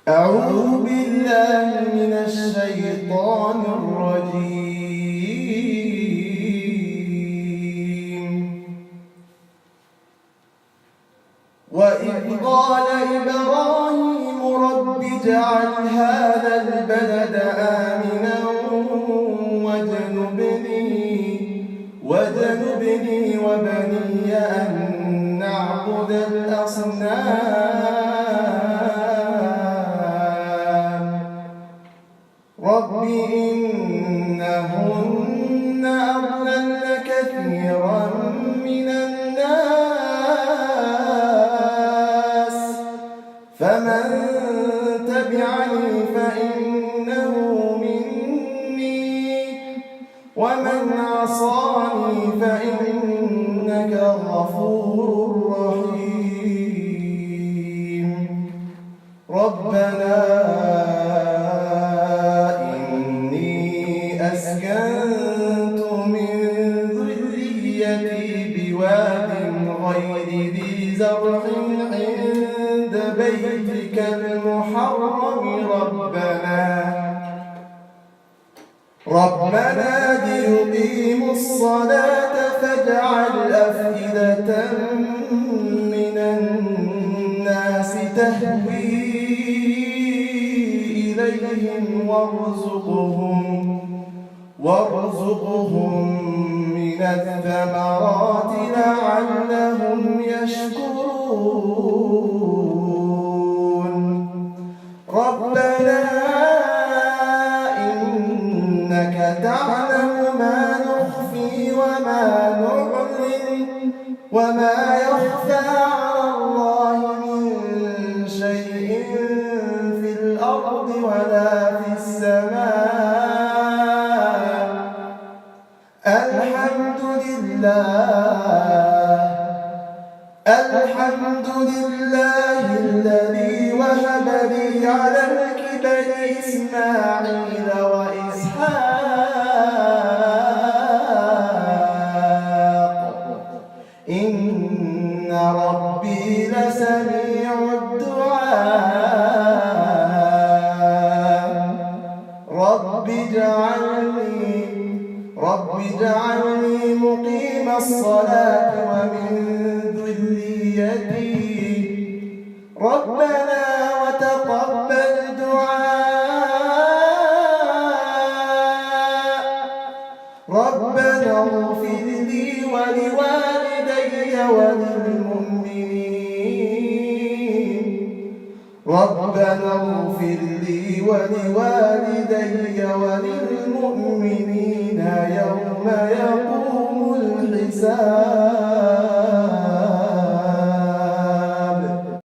أعوذ بالله من الشيطان الرجيم. وإذ قال إبراهيم رب اجعل هذا البلد آمنا واجنبني وبني أن نعبد الأصنام رب إنهن أضللن كثيرا من الناس فمن تبعني فإنه مني ومن عصاني فإنك غفور رحيم. ربنا أسكنت من ذريتي بواد غير ذي زرع عند بيتك المحرم ربنا ليقيموا الصلاة فاجعل أفئدة من الناس تهوي إليهم وارزقهم من الثمرات لعلهم يشكرون. ربنا إنك تعلم ما نخفي وما نعلن وما يخفى على الله من شيء في الأرض ولا في السماء. الحمد لله الذي وهب لي على الكبر إسماعيل وإسحاق إن ربي لسميع الدعاء. رب اجعلني مقيم الصلاة ومن ذريتي ربنا وتقبل دعاء. ربنا اغفر لي ولوالدي وللمؤمنين يوم يقوم الحساب.